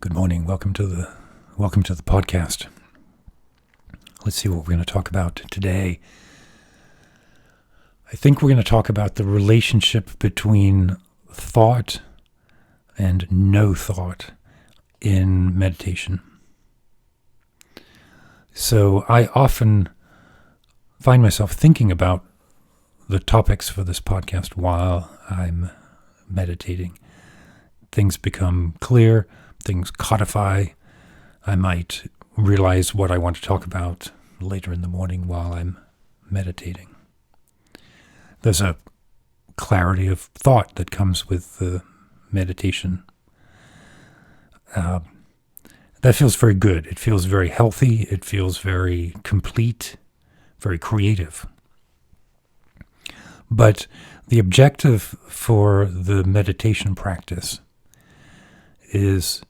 Good morning. Welcome to the podcast. Let's see what we're going to talk about today. I think we're going to talk about the relationship between thought and no thought in meditation. So I often find myself thinking about the topics for this podcast while I'm meditating. Things become clear. Things codify. I might realize what I want to talk about later in the morning while I'm meditating. There's a clarity of thought that comes with the meditation. That feels very good. It feels very healthy. It feels very complete, very creative. But the objective for the meditation practice is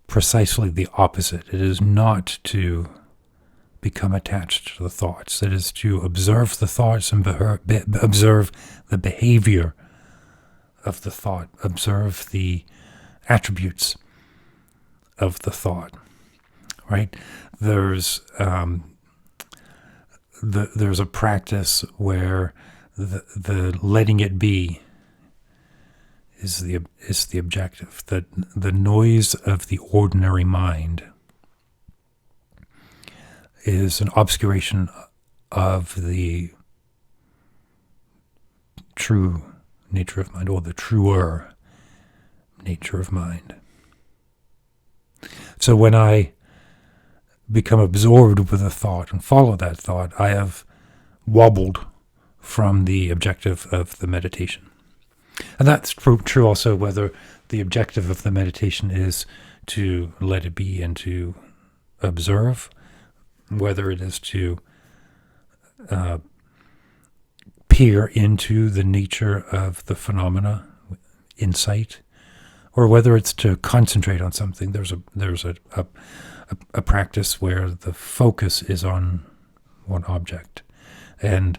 precisely the opposite. It is not to become attached to the thoughts. It is to observe the thoughts and observe the behavior of the thought, observe the attributes of the thought. Right? There's a practice where the letting it be is the objective. That the noise of the ordinary mind is an obscuration of the true nature of mind, or the truer nature of mind. So when I become absorbed with a thought and follow that thought, I have wobbled from the objective of the meditation. And that's true also whether the objective of the meditation is to let it be and to observe, whether it is to peer into the nature of the phenomena, insight, or whether it's to concentrate on something. There's a practice where the focus is on one object, and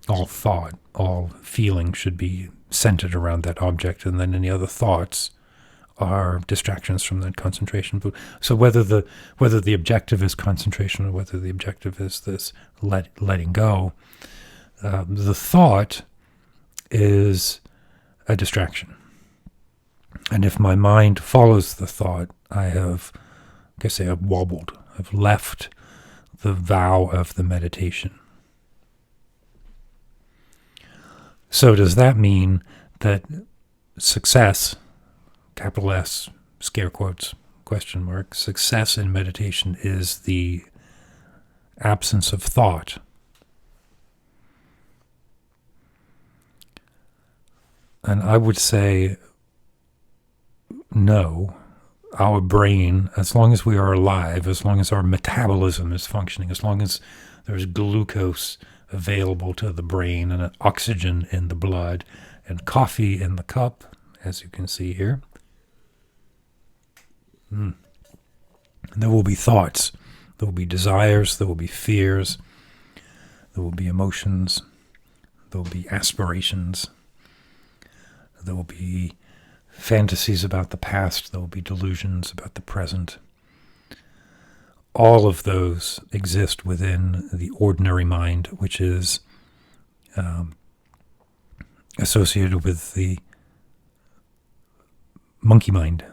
all thought, all feeling should be centered around that object, and then any other thoughts are distractions from that concentration. So whether the objective is concentration or whether the objective is this letting go, the thought is a distraction. And if my mind follows the thought, I've wobbled. I've left the vow of the meditation. So does that mean that success, capital S, scare quotes, question mark, success in meditation is the absence of thought? And I would say no. Our brain, as long as we are alive, as long as our metabolism is functioning, as long as there's glucose available to the brain and oxygen in the blood and coffee in the cup, as you can see here, there will be thoughts, there will be desires, there will be fears, there will be emotions, there will be aspirations, there will be fantasies about the past, there will be delusions about the present. All of those exist within the ordinary mind, which is associated with the monkey mind,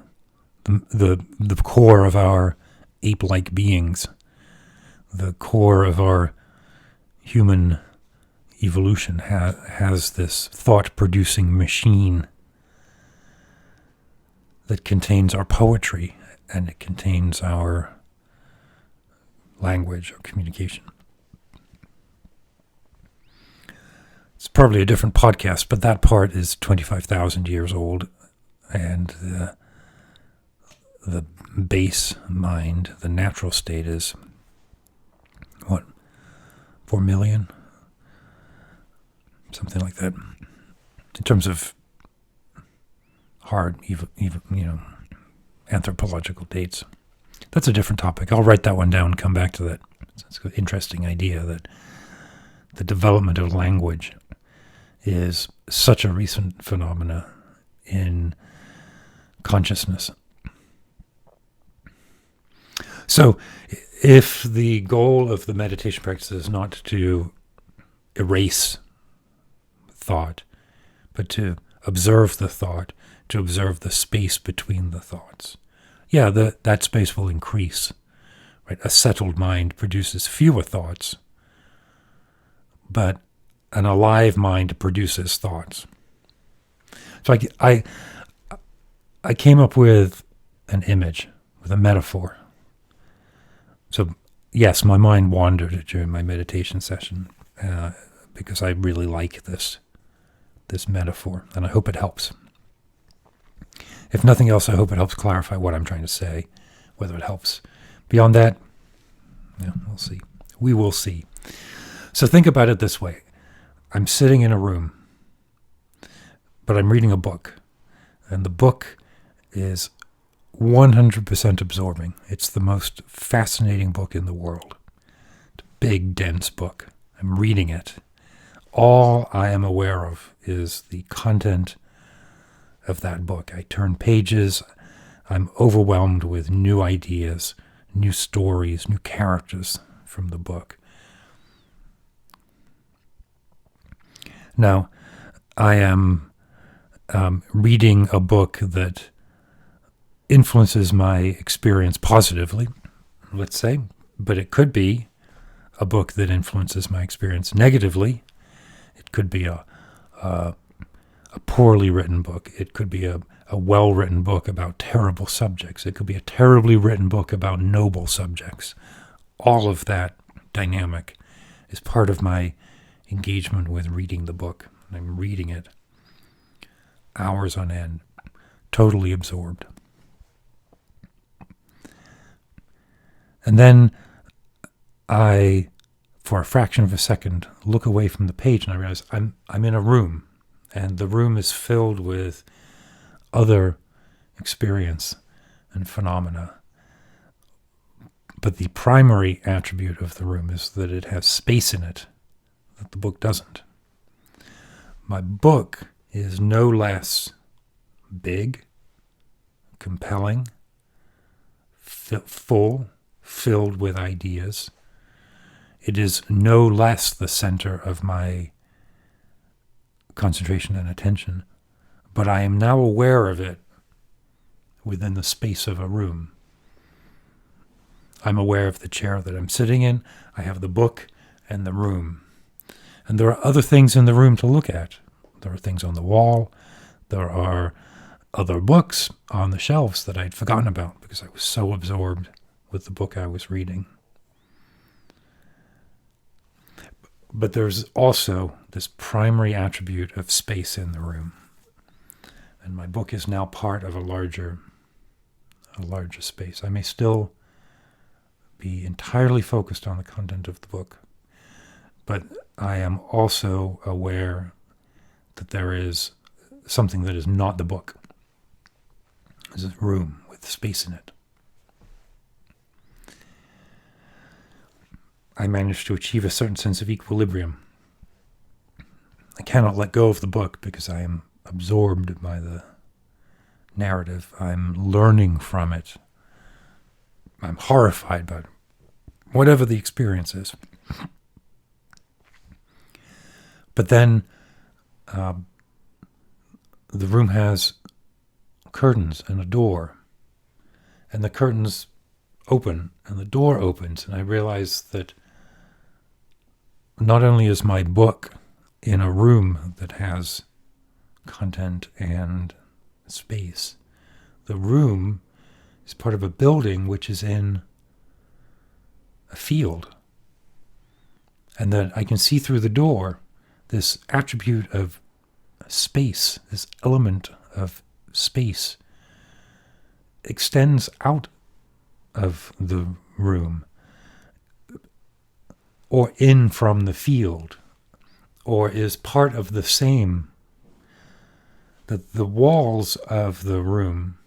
the core of our ape-like beings, the core of our human evolution has this thought-producing machine that contains our poetry, and it contains our language or communication. It's probably a different podcast, but that part is 25,000 years old, and the base mind, the natural state, is 4 million? Something like that. In terms of hard, even anthropological dates. That's a different topic. I'll write that one down and come back to that. It's an interesting idea that the development of language is such a recent phenomena in consciousness. So if the goal of the meditation practice is not to erase thought, but to observe the thought, to observe the space between the thoughts, that space will increase. Right? A settled mind produces fewer thoughts, but an alive mind produces thoughts. So I came up with an image, with a metaphor. So yes, my mind wandered during my meditation session because I really like this metaphor, and I hope it helps. If nothing else, I hope it helps clarify what I'm trying to say. Whether it helps beyond that, we'll see. We will see. So think about it this way. I'm sitting in a room, but I'm reading a book, and the book is 100% absorbing. It's the most fascinating book in the world. It's a big, dense book. I'm reading it. All I am aware of is the content of that book. I turn pages. I'm overwhelmed with new ideas, new stories, new characters from the book. Now, I am reading a book that influences my experience positively, let's say, but it could be a book that influences my experience negatively. It could be a poorly written book. It could be a well-written book about terrible subjects. It could be a terribly written book about noble subjects. All of that dynamic is part of my engagement with reading the book. I'm reading it hours on end, totally absorbed. And then I, for a fraction of a second, look away from the page and I realize I'm in a room, and the room is filled with other experience and phenomena. But the primary attribute of the room is that it has space in it that the book doesn't. My book is no less big, compelling, full, filled with ideas. It is no less the center of my concentration and attention, but I am now aware of it within the space of a room. I'm aware of the chair that I'm sitting in. I have the book and the room. And there are other things in the room to look at. There are things on the wall. There are other books on the shelves that I'd forgotten about because I was so absorbed with the book I was reading. But there's also this primary attribute of space in the room. And my book is now part of a larger space. I may still be entirely focused on the content of the book, but I am also aware that there is something that is not the book. There's a room with space in it. I managed to achieve a certain sense of equilibrium. I cannot let go of the book because I am absorbed by the narrative. I'm learning from it. I'm horrified by it. Whatever the experience is. But then the room has curtains and a door. And the curtains open and the door opens. And I realize that not only is my book in a room that has content and space, the room is part of a building which is in a field. And that I can see through the door this attribute of space, this element of space extends out of the room or in from the field, or is part of the same, that the walls of the room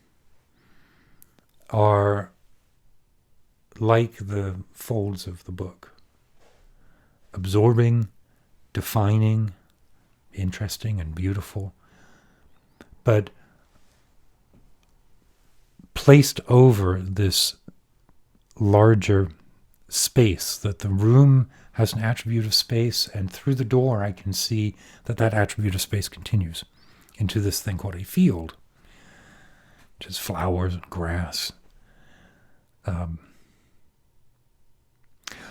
are like the folds of the book, absorbing, defining, interesting and beautiful, but placed over this larger space, that the room has an attribute of space, and through the door I can see that that attribute of space continues into this thing called a field, which is flowers and grass.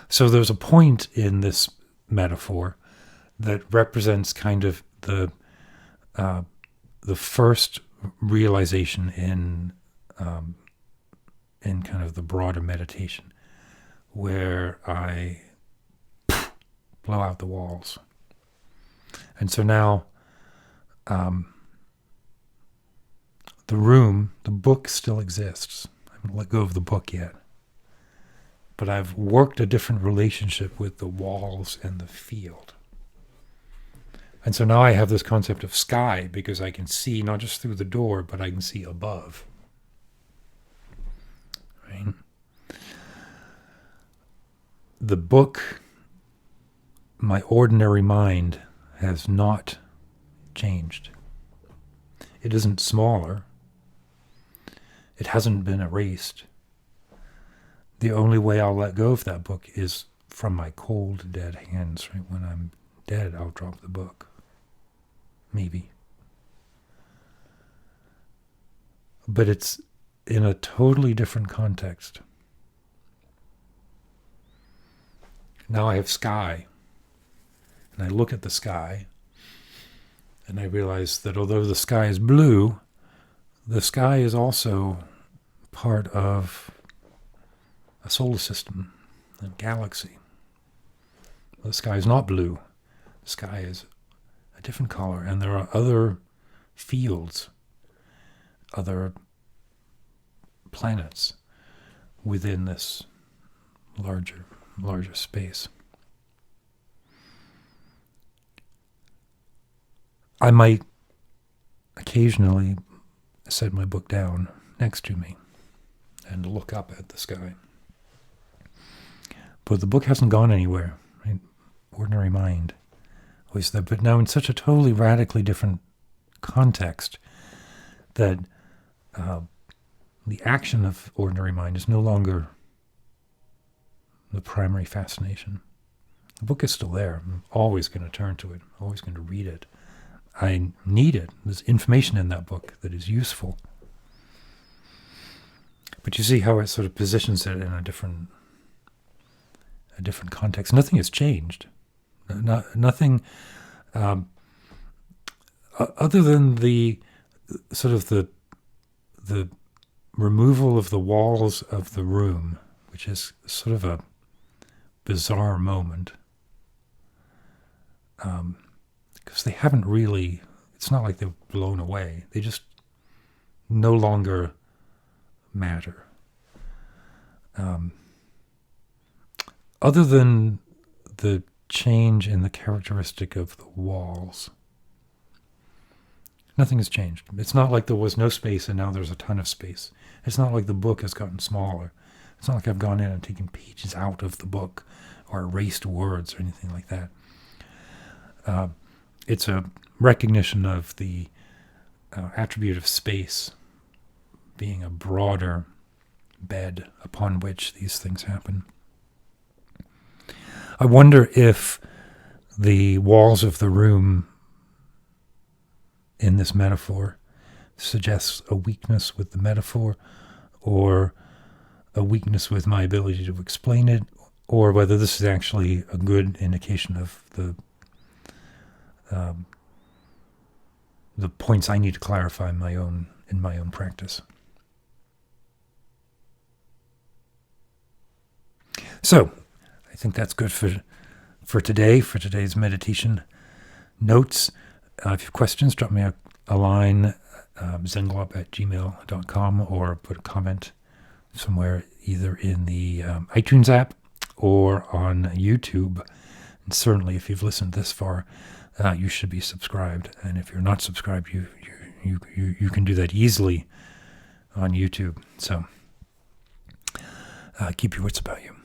So there's a point in this metaphor that represents kind of the first realization in kind of the broader meditation, where I blow out the walls. And so now the room, the book still exists. I haven't let go of the book yet. But I've worked a different relationship with the walls and the field. And so now I have this concept of sky, because I can see not just through the door, but I can see above. Right? The book, my ordinary mind, has not changed. It isn't smaller. It hasn't been erased. The only way I'll let go of that book is from my cold, dead hands. Right? When I'm dead, I'll drop the book. Maybe. But it's in a totally different context. Now I have sky. And I look at the sky, and I realize that although the sky is blue, the sky is also part of a solar system, a galaxy. The sky is not blue. The sky is a different color, and there are other fields, other planets within this larger space. I might occasionally set my book down next to me and look up at the sky. But the book hasn't gone anywhere. Right? Ordinary mind was there, but now in such a totally radically different context that the action of ordinary mind is no longer the primary fascination. The book is still there. I'm always going to turn to it. I'm always going to read it. I need it. There's information in that book that is useful. But you see how it sort of positions it in a different context. Nothing has changed. Nothing other than the sort of the removal of the walls of the room, which is sort of a bizarre moment. Because they haven't really, it's not like they're blown away. They just no longer matter. Other than the change in the characteristic of the walls, nothing has changed. It's not like there was no space and now there's a ton of space. It's not like the book has gotten smaller. It's not like I've gone in and taken pages out of the book or erased words or anything like that. It's a recognition of the attribute of space being a broader bed upon which these things happen. I wonder if the walls of the room in this metaphor suggests a weakness with the metaphor, or a weakness with my ability to explain it, or whether this is actually a good indication of the points I need to clarify in my own practice. So, I think that's good for today, for today's meditation notes. If you have questions, drop me a line, zenglob@gmail.com, or put a comment somewhere either in the iTunes app or on YouTube. And certainly, if you've listened this far, you should be subscribed. And if you're not subscribed, you can do that easily on YouTube. So keep your wits about you.